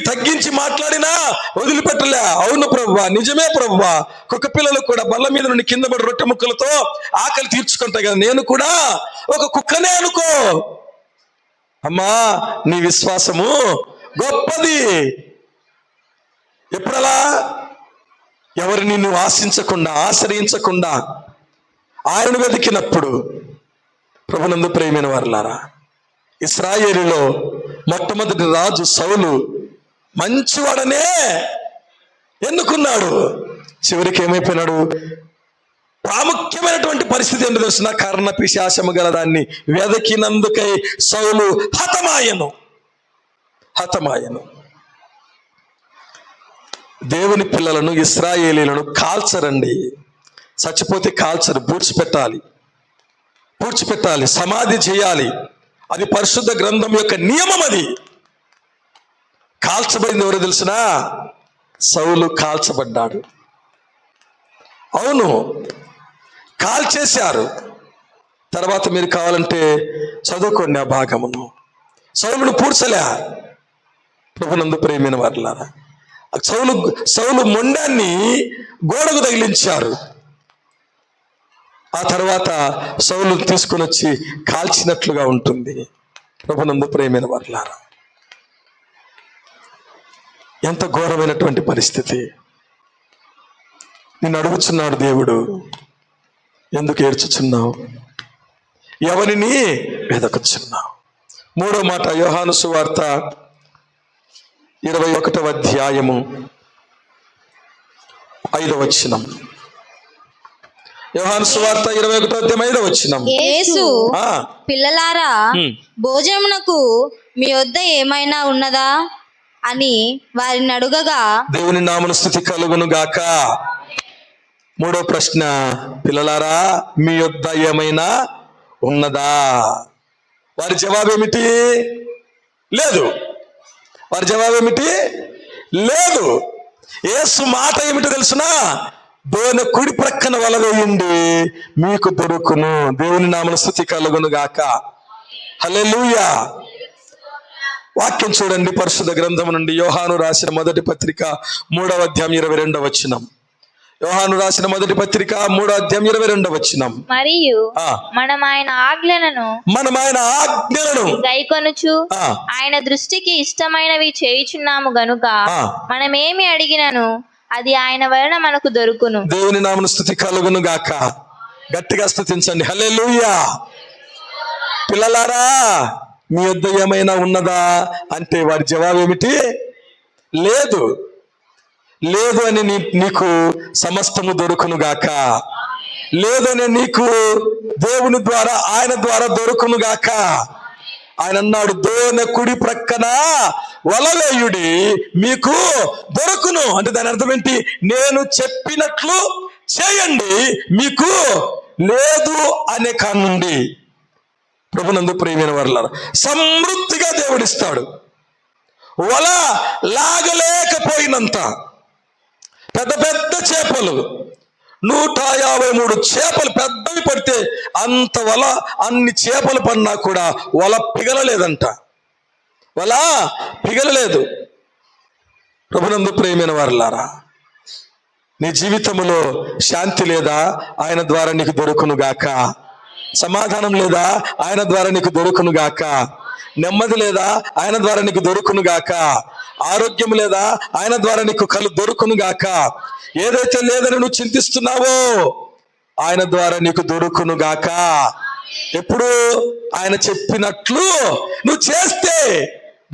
తగ్గించి మాట్లాడినా వదిలిపెట్టలే. అవును ప్రభువా, నిజమే ప్రభువా, కుక్క పిల్లలు కూడా బల్ల మీద నుండి కింద పడి రొట్టె ముక్కలతో ఆకలి తీర్చుకుంటాయి కదా, నేను కూడా ఒక కుక్కనే అనుకో. అమ్మా, నీ విశ్వాసము గొప్పది. ఎప్పుడలా? ఎవరిని నువ్వు ఆశ్రయించకుండా ఆయనను వెతికినప్పుడు. ప్రభునందు ప్రియమైన వారలారా, ఇశ్రాయేలులో మొట్టమొదటి రాజు సౌలు మంచివాడనే ఎన్నుకున్నాడు. చివరికి ఏమైపోయినాడు? ప్రాముఖ్యమైనటువంటి పరిస్థితి ఏంటో తెలుసిన? కర్ణ పిశాచము గల దాన్ని వెదకినందుకై సౌలు హతమాయను. దేవుని పిల్లలను, ఇశ్రాయేలీలను కాల్చరండి. చచ్చిపోతే కాల్చరు, పూడ్చిపెట్టాలి, సమాధి చేయాలి. అది పరిశుద్ధ గ్రంథం యొక్క నియమం. అది కాల్చబడింది ఎవరో తెలుసునా? సౌలు కాల్చబడ్డాడు. అవును, కాల్చేశారు. తర్వాత మీరు కావాలంటే చదువుకోండి ఆ భాగమును. సౌలును పూడ్చలే. ప్రభునందు ప్రియమైన వారలారా, సౌలు మొండాన్ని గోడకు తగిలించారు. ఆ తర్వాత సౌలు తీసుకుని వచ్చి కాల్చినట్లుగా ఉంటుంది. ప్రభునందు ప్రియమైన వారలారా, ఎంత ఘోరమైనటువంటి పరిస్థితి. నిన్ను అడుగుచున్నాడు దేవుడు, ఎందుకు ఏడ్చుచున్నావు? ఎవరిని వెదకుచున్నావు? మూడో మాట, యోహాను సువార్త 21వ అధ్యాయము 5వ వచనం. యోహాను సువార్త 21వ అధ్యాయం 5వ వచనం. యేసు, పిల్లలారా, భోజనమునకు మీ వద్ద ఏమైనా ఉన్నదా అని వారిని అడుగగా, దేవుని నామమున స్తుతి కలుగును గాక. మూడో ప్రశ్న, పిల్లలారా, మీ యొద్ద ఏమైనా ఉన్నదా? వారి జవాబు ఏమిటి? లేదు. వారి జవాబు ఏమిటి? లేదు. యేసు మాట ఏమిటో తెలుసునా? దోన కుడి ప్రక్కన వల వేయండి, మీకు దొరుకును. దేవుని నామమున స్తుతి కలుగును గాక. హల్లెలూయా. వాక్యం చూడండి, పరిశుద్ధ గ్రంథం నుండి యోహాను రాసిన మొదటి పత్రిక 3వ అధ్యాయం 22వ వచనం. యోహాను రాసిన మొదటి పత్రిక 3వ అధ్యాయం 22వ వచనం. మరియు మనం ఆయన ఆజ్ఞలను గైకొనుచు ఆయన దృష్టికి ఇష్టమైనవి చేయుచున్నాము గనుక మనమేమి అడిగినను అది ఆయన వలన మనకు దొరుకును. దేవుని నామమున స్తుతి కలుగును గాక. గట్టిగా స్తుతించండి. హల్లెలూయా. పిల్లలారా, మీ వద్ద ఏమైనా ఉన్నదా అంటే వారి జవాబు ఏమిటి? లేదు. లేదు అని నీకు సమస్తము దొరుకును గాక. లేదని నీకు దేవుని ద్వారా, ఆయన ద్వారా దొరుకును గాక. ఆయన అన్నాడు, దోన కుడి ప్రక్కన వలవేయుడి, మీకు దొరుకును. అంటే దాని అర్థం ఏంటి? నేను చెప్పినట్లు చేయండి, మీకు లేదు అనే కానుండి. ప్రభునందు ప్రియమైన వారలారా, సమృద్ధిగా దేవుడిస్తాడు. వల లాగలేకపోయినంత పెద్ద పెద్ద చేపలు, 153 చేపలు పెద్దవి పడితే అంత వల, అన్ని చేపలు పడినా కూడా వల పిగలలేదంట. వల పిగలలేదు. ప్రభునందు ప్రియమైన వారలారా, నీ జీవితంలో శాంతి లేదా? ఆయన ద్వారా నీకు దొరుకును గాక. సమాధానం లేదా? ఆయన ద్వారా నీకు దొరుకును గాక. నెమ్మది లేదా? ఆయన ద్వారా నీకు దొరుకును గాక. ఆరోగ్యం లేదా? ఆయన ద్వారా నీకు దొరుకును గాక. ఏదైతే లేదని నువ్వు చింతిస్తున్నావో ఆయన ద్వారా నీకు దొరుకును గాక. ఎప్పుడు? ఆయన చెప్పినట్లు నువ్వు చేస్తే,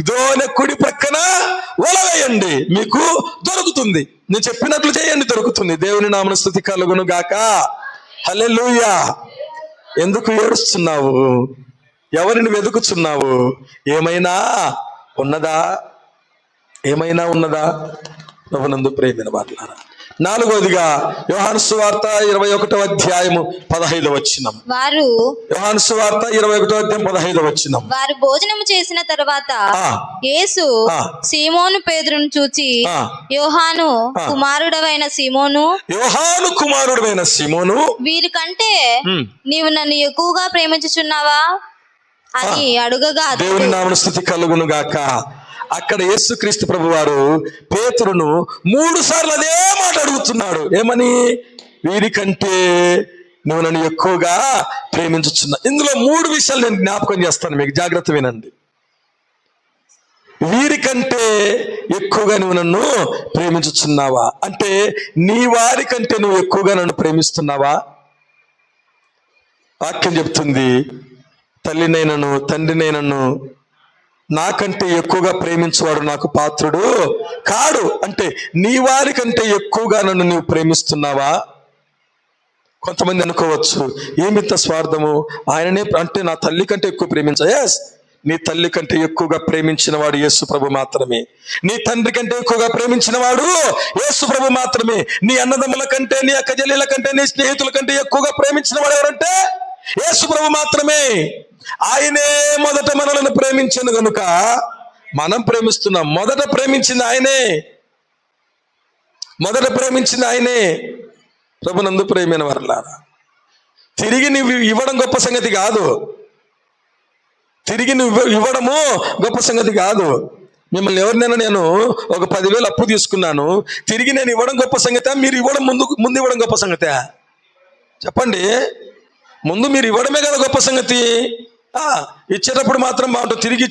దోనె కుడి ప్రక్కన వల వేయండి, మీకు దొరుకుతుంది. నేను చెప్పినట్లు చేయండి, దొరుకుతుంది. దేవుని నామమున స్తుతి కలుగును గాక. హల్లెలూయా. ఎందుకు ఏడుస్తున్నావు? ఎవరిని వెతుకుచున్నావు? ఏమైనా ఉన్నదా? ప్రభునందు ప్రియమైన వారలారా, 4వదిగా యోహాను సువార్త 21వ అధ్యాయము 15వ వచనం. యోహాను సువార్త 21వ అధ్యాయం 15వ వచనం. వారు భోజనము చేసిన తరువాత యేసు సీమోను పేతురును చూచి, యోహాను కుమారుడవైన సీమోను, వీరికంటే నీవు నన్ను ఎక్కువగా ప్రేమించుచున్నావా అని అడుగగా అతడు, దేవుని నామమున స్తుతి కలుగును గాక. అక్కడ యేసుక్రీస్తు ప్రభు వారు పేతురును 3 సార్లు అదే మాట అడుగుతున్నాడు. ఏమని? వీరికంటే నువ్వు నన్ను ఎక్కువగా ప్రేమించుచున్నా. ఇందులో 3 విషయాలు నేను జ్ఞాపకం చేస్తాను, మీకు జాగ్రత్త వినండి. వీరికంటే ఎక్కువగా నువ్వు నన్ను ప్రేమించుచున్నావా అంటే, నీ వారి కంటే నువ్వు ఎక్కువగా నన్ను ప్రేమిస్తున్నావా? వాక్యం చెప్తుంది, తల్లినైనను తండ్రినైనను నాకంటే ఎక్కువగా ప్రేమించేవాడు నాకు పాత్రుడు కాడు. అంటే నీ వారి కంటే ఎక్కువగా నన్ను నువ్వు ప్రేమిస్తున్నావా? కొంతమంది అనుకోవచ్చు, ఏమింత స్వార్థము, ఆయననే అంటే నా తల్లి కంటే ఎక్కువ ప్రేమించా. ఎస్, నీ తల్లి కంటే ఎక్కువగా ప్రేమించిన వాడు యేసు ప్రభు మాత్రమే. నీ తండ్రి కంటే ఎక్కువగా ప్రేమించిన వాడు యేసు ప్రభు మాత్రమే. నీ అన్నదమ్ముల కంటే, నీ అక్క చెల్లెల కంటే, నీ స్నేహితుల కంటే ఎక్కువగా ప్రేమించిన వాడు ఎవరంటే యేసు ప్రభు మాత్రమే. ఆయనే మొదట మనలను ప్రేమించను గనుక మనం ప్రేమిస్తున్నాం. మొదట ప్రేమించింది ఆయనే, మొదట ప్రేమించింది ఆయనే. ప్రభునందు ప్రేమైన వారలారా, తిరిగి నువ్వు ఇవ్వడం గొప్ప సంగతి కాదు. తిరిగి నువ్వు ఇవ్వడము గొప్ప సంగతి కాదు. మిమ్మల్ని ఎవరినైనా నేను ఒక 10,000 అప్పు తీసుకున్నాను, తిరిగి నేను ఇవ్వడం గొప్ప సంగతే, మీరు ఇవ్వడం ముందు ఇవ్వడం గొప్ప సంగతే? చెప్పండి. ముందు మీరు ఇవ్వడమే కదా గొప్ప సంగతి. ఇచ్చేటప్పుడు మాత్రం బాగుంటుంది, తిరిగి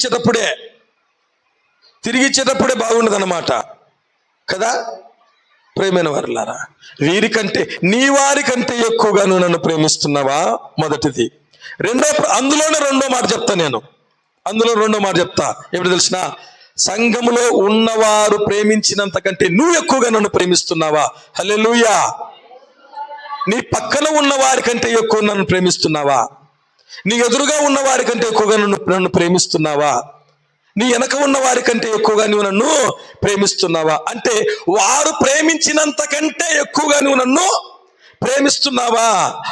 ఇచ్చేటప్పుడే బాగుండదు అన్నమాట కదా. ప్రేమైన వారలారా, వీరికంటే నీ వారి కంటే ఎక్కువగా నువ్వు నన్ను ప్రేమిస్తున్నావా? మొదటిది. అందులోనే రెండో మాట చెప్తా నేను. ఎప్పుడు తెలిసిన, సంఘములో ఉన్నవారు ప్రేమించినంత కంటే నువ్వు ఎక్కువగా నన్ను ప్రేమిస్తున్నావా? హల్లెలూయా. నీ పక్కన ఉన్న వారి కంటే ఎక్కువ నన్ను ప్రేమిస్తున్నావా? నీ ఎదురుగా ఉన్న వారి కంటే ఎక్కువగా నన్ను ప్రేమిస్తున్నావా? నీ వెనక ఉన్న వారి కంటే ఎక్కువగా నువ్వు నన్ను ప్రేమిస్తున్నావా? అంటే వారు ప్రేమించినంత కంటే ఎక్కువగా నువ్వు నన్ను ప్రేమిస్తున్నావా?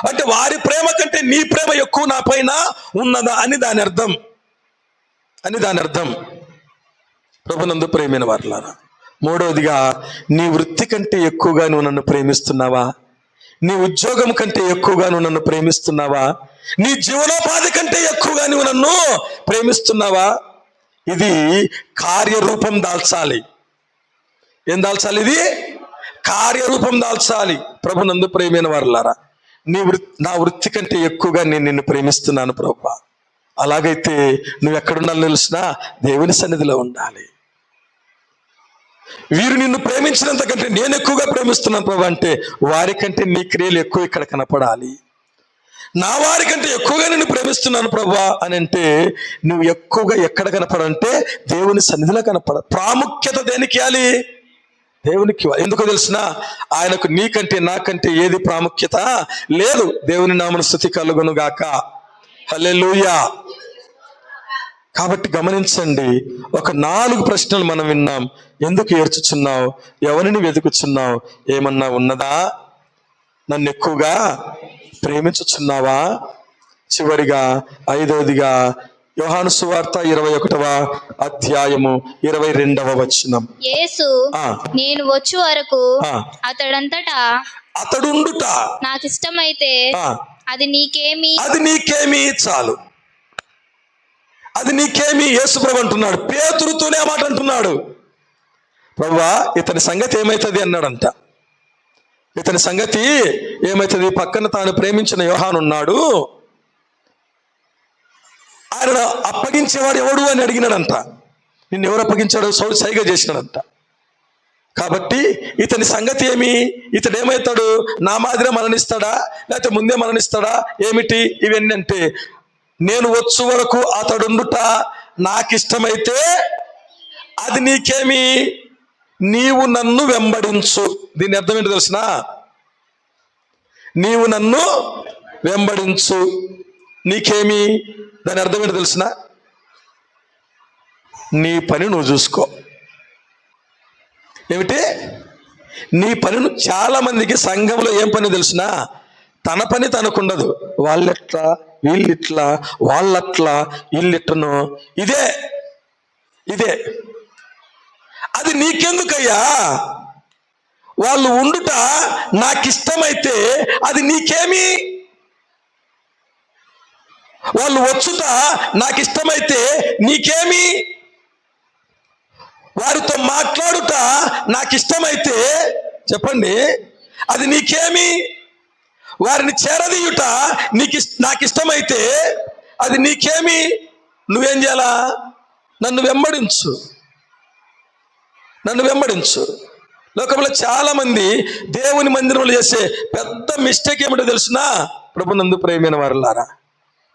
అంటే వారి ప్రేమ కంటే నీ ప్రేమ ఎక్కువ నా పైన ఉన్నదా అని దాని అర్థం. ప్రభునందు ప్రేమైన వారలారా, మూడవదిగా, నీ వృత్తి కంటే ఎక్కువగా నువ్వు నన్ను ప్రేమిస్తున్నావా? నీ ఉద్యోగం కంటే ఎక్కువగా నువ్వు నన్ను ప్రేమిస్తున్నావా? నీ జీవనోపాధి కంటే ఎక్కువగా నువ్వు నన్ను ప్రేమిస్తున్నావా? ఇది కార్యరూపం దాల్చాలి. ఏం దాల్చాలి? ఇది కార్యరూపం దాల్చాలి. ప్రభునందు ప్రేమైన వారలారా, నా వృత్తి కంటే ఎక్కువగా నేను నిన్ను ప్రేమిస్తున్నాను ప్రభువా. అలాగైతే నువ్వు ఎక్కడుండాలో తెలిసినా దేవుని సన్నిధిలో ఉండాలి. వీరు నిన్ను ప్రేమించినంత కంటే నేను ఎక్కువగా ప్రేమిస్తున్నాను ప్రభు అంటే, వారికంటే నీ క్రియలు ఎక్కువ ఇక్కడ కనపడాలి. నా వారి కంటే ఎక్కువగా నిన్ను ప్రేమిస్తున్నాను ప్రభువా అని అంటే, నువ్వు ఎక్కువగా ఎక్కడ కనపడంటే దేవుని సన్నిధిలో కనపడ. ప్రాముఖ్యత దేనికి ఇవ్వాలి? దేవునికి. ఎందుకో తెలిసిన, ఆయనకు నీకంటే నాకంటే ఏది ప్రాముఖ్యత లేదు. దేవుని నామమున స్తుతి కలుగును గాక. హల్లెలూయా. కాబట్టి గమనించండి, ఒక 4 ప్రశ్నలు మనం విన్నాం. ఎందుకు ఏడ్చుచున్నావు? ఎవరిని వెతుకుచున్నావు? ఏమన్నా ఉన్నదా? నన్ను ఎక్కువగా ప్రేమించుచున్నావా? చివరిగా 5వదిగా, యోహాను సువార్త 21వ అధ్యాయము 22వ వచనం. యేసు, నేను వచ్చు వరకు అతడుండుట నాకు ఇష్టమైతే అది నీకేమి చాలు. అది నీకేమి? యేసు ప్రభు అంటున్నాడు, పేతురుతోనే ఆ మాట అంటున్నాడు. ప్రభువా, ఇతని సంగతి ఏమైతుంది అన్నాడంట. ఇతని సంగతి ఏమైతుంది? పక్కన తాను ప్రేమించిన యోహాను ఉన్నాడు, ఆయన అప్పగించేవాడు ఎవడు అని అడిగినాడంట. నిన్ను ఎవరు అప్పగించాడో సైగ చేసినాడంట. కాబట్టి ఇతని సంగతి ఏమి? ఇతడు ఏమవుతాడు? నా మాదిరే మరణిస్తాడా, లేకపోతే ముందే మరణిస్తాడా, ఏమిటి ఇవన్నీ అంటే, నేను వచ్చు వరకు అతడుండుట నాకిష్టమైతే అది నీకేమి? నీవు నన్ను వెంబడించు. దీని అర్థం ఏంటో తెలిసిన? నీవు నన్ను వెంబడించు, నీకేమి? దాని అర్థం ఏంటో తెలిసిన? నీ పని నువ్వు చూసుకో. ఏమిటి? నీ పని. చాలా మందికి సంఘంలో ఏం పని తెలిసిన? తన పని తనకుండదు. వాళ్ళెట్లా, వీళ్ళిట్లా, వాళ్ళట్లా, వీళ్ళిట్లనో, ఇదే. అది నీకెందుకయ్యా? వాళ్ళు ఉండుట నాకిష్టమైతే అది నీకేమి? వాళ్ళు వచ్చుట నాకు ఇష్టమైతే నీకేమి, వారితో మాట్లాడుట నాకు ఇష్టమైతే చెప్పండి అది నీకేమి, వారిని చేరదీయుట నాకు ఇష్టమైతే అది నీకేమి, నువ్వేం చేయాలా? నన్ను వెంబడించు, నన్ను వెంబడించు. లోకంలో చాలా మంది దేవుని మందిరంలో చేసే పెద్ద మిస్టేక్ ఏమిటో తెలుసునా ప్రభునందు ప్రేమైన వారులారా?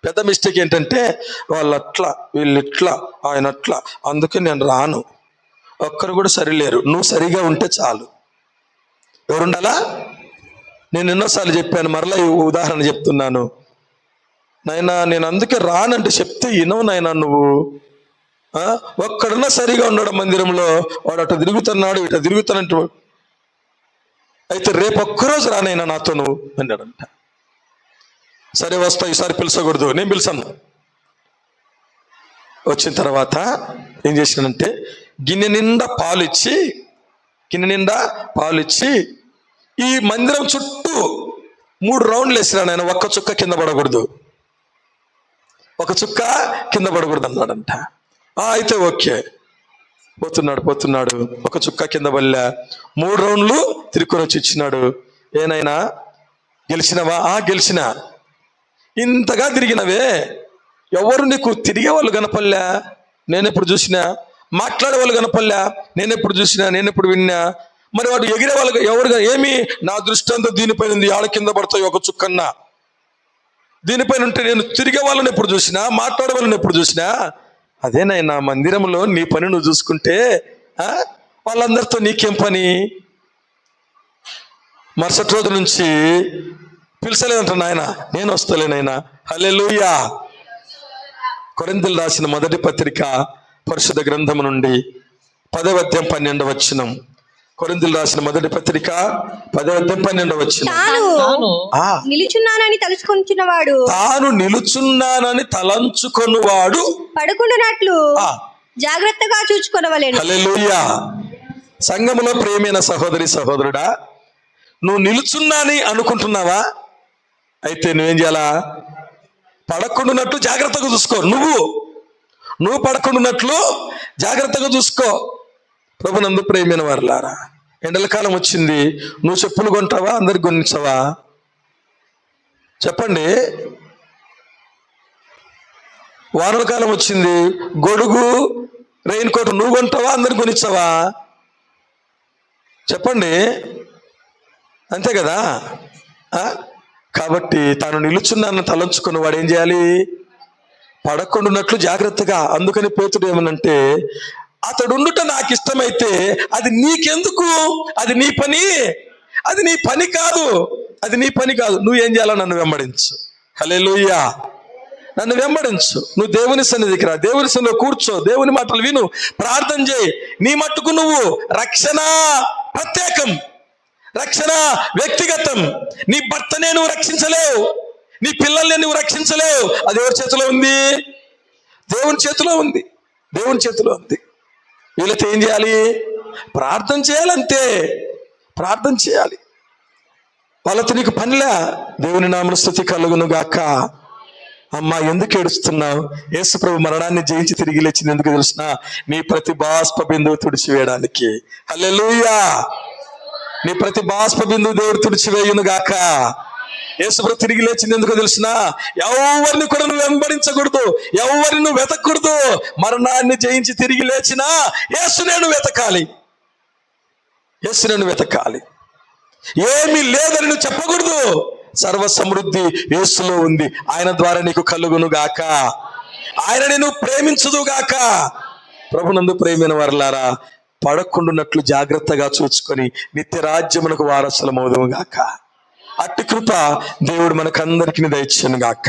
పెద్ద మిస్టేక్ ఏంటంటే వాళ్ళు అట్లా వీళ్ళు ఇట్లా ఆయన అట్లా, అందుకే నేను రాను. ఒక్కరు కూడా సరిలేరు. నువ్వు సరిగా ఉంటే చాలు. ఎవరుండాలా? నేను ఎన్నోసార్లు చెప్పాను, మరలా ఈ ఉదాహరణ చెప్తున్నాను. నాయనా నేను అందుకే రానంటే చెప్తే వినవు నాయనా నువ్వు. ఒక్కడున్నా సరిగా ఉన్నాడు మందిరంలో, వాడు అటు తిరుగుతున్నాడు ఇటు తిరుగుతానంటు, అయితే రేపు ఒక్కరోజు రానైనా నాతో నువ్వు అన్నాడంట. సరే వస్తా, ఈసారి పిలిచకూడదు, నేను పిలిచాను. వచ్చిన తర్వాత ఏం చేసినానంటే గిన్నె నిండా పాలు ఇచ్చి ఈ మందిరం చుట్టూ 3 రౌండ్లు వేసినాను. ఆయన ఒక్క చుక్క కింద పడకూడదు, ఒక చుక్క కింద పడకూడదు అన్నాడంట. అయితే ఓకే. పోతున్నాడు, ఒక చుక్క కింద పడలే. 3 రౌండ్లు తిరుక్కొని వచ్చి ఇచ్చినాడు. ఏనైనా గెలిచినవా? గెలిచినా. ఇంతగా తిరిగినవే, ఎవరు నీకు తిరిగే వాళ్ళు కనపల్లా, నేనెప్పుడు చూసినా. మాట్లాడే వాళ్ళు కనపల్లా, నేనెప్పుడు చూసినా, నేనెప్పుడు విన్నా. మరి వాడు ఎగిరే వాళ్ళు ఎవరుగా ఏమి? నా దృష్టి అంతా దీనిపైన ఉంది. ఆడ కింద పడతాయి ఒక చుక్కన్నా. దీనిపైన ఉంటే నేను తిరిగే వాళ్ళని ఎప్పుడు చూసినా, మాట్లాడే వాళ్ళని ఎప్పుడు చూసినా. అదేనైనా మందిరంలో నీ పని నువ్వు చూసుకుంటే వాళ్ళందరితో నీకేం పని? మరుసటి రోజు నుంచి పిలిచలేదంట నాయన, నేను వస్తలేనైనా. హల్లెలూయా. కొరింథీయులకు రాసిన మొదటి పత్రిక పరిశుద్ధ గ్రంథము నుండి 10వ అధ్యాయం 12వ వచనం. కొరింథీయులకు రాసిన మొదటి పత్రిక 10వ అధ్యాయం 12వ వచనం. తాను నిలుచున్నానని తలుచుకొనుచున్నవాడు, తాను నిలుచున్నానని తలంచుకొనువాడు పడుకుండునట్లు జాగ్రత్తగా చూచుకొనవలెను. హల్లెలూయా. సంఘములో ప్రియమైన సహోదరి సహోదరుడా, నువ్వు నిలుచున్నాని అనుకుంటున్నావా? అయితే నువ్వేం చేయాలా? పడకుండానట్లు జాగ్రత్తగా చూసుకో. నువ్వు పడకుండానట్లు జాగ్రత్తగా చూసుకో. ప్రభునందు ప్రియమైన వారులారా, ఎండల కాలం వచ్చింది, నువ్వు చెప్పులు కొంటావా? అందరికి కొనిచ్చావా? చెప్పండి. వానల కాలం వచ్చింది, గొడుగు రెయిన్ కోట్ నువ్వు కొంటావా? అందరికి కొనిచ్చావా? చెప్పండి. అంతే కదా. కాబట్టి తాను నిలుచున్నాను తలంచుకుని వాడు ఏం చేయాలి? పడకుండానట్లు జాగ్రత్తగా. అందుకని పేతుడు ఏమనంటే, అతడుండుట నాకు ఇష్టమైతే అది నీకెందుకు? అది నీ పని, అది నీ పని కాదు, అది నీ పని కాదు. నువ్వేం చేయాలో నన్ను వెంబడించు. హల్లెలూయా. నన్ను వెంబడించు. నువ్వు దేవుని సన్నిధికి రా, దేవుని సన్నిధిలో కూర్చో, దేవుని మాటలు విను, ప్రార్థన చేయి. నీ మట్టుకు నువ్వు రక్షణ ప్రత్యేకం, రక్షణ వ్యక్తిగతం. నీ భర్తనే నువ్వు రక్షించలేవు, నీ పిల్లల్ని నువ్వు రక్షించలేవు. అది ఎవరి చేతిలో ఉంది? దేవుని చేతిలో ఉంది, దేవుని చేతిలో ఉంది. వీళ్ళతో ఏం చేయాలి? ప్రార్థన చేయాలంతే, ప్రార్థన చేయాలి. వాళ్ళతో నీకు పనిలే. దేవుని నామమున స్తుతి కలుగును గాక. అమ్మా ఎందుకు ఏడుస్తున్నావు? యేసు ప్రభు మరణాన్ని జయించి తిరిగి లేచింది ఎందుకు తెలుసిన? నీ ప్రతి బాష్ప బిందువు తుడిచివేయడానికి. హల్లెలూయా. నీ ప్రతి బాష్ప బిందువు దేవుడు తుడిచివేయును గాక. యేసు ప్రభు తిరిగి లేచింది ఎందుకు తెలుసిన? ఎవరిని కూడా నువ్వు వెంబడించకూడదు, ఎవరిని నువ్వు వెతకూడదు. మరణాన్ని జయించి తిరిగి లేచినా యేసునే నువ్వు వెతకాలి, యేసునే నువ్వు వెతకాలి. ఏమీ లేదని నువ్వు చెప్పకూడదు. సర్వ సమృద్ధి యేసులో ఉంది. ఆయన ద్వారా నీకు కలుగును గాక, ఆయన నేను ప్రేమించుదు గాక. ప్రభునందు ప్రేమైన వారలారా, పడకుండునట్లు జాగ్రత్తగా చూసుకొని నిత్య రాజ్యమునకు వారసులమవుదుము గాక. అట్టి కృప దేవుడు మనకందరికీ దయచేయును గాక.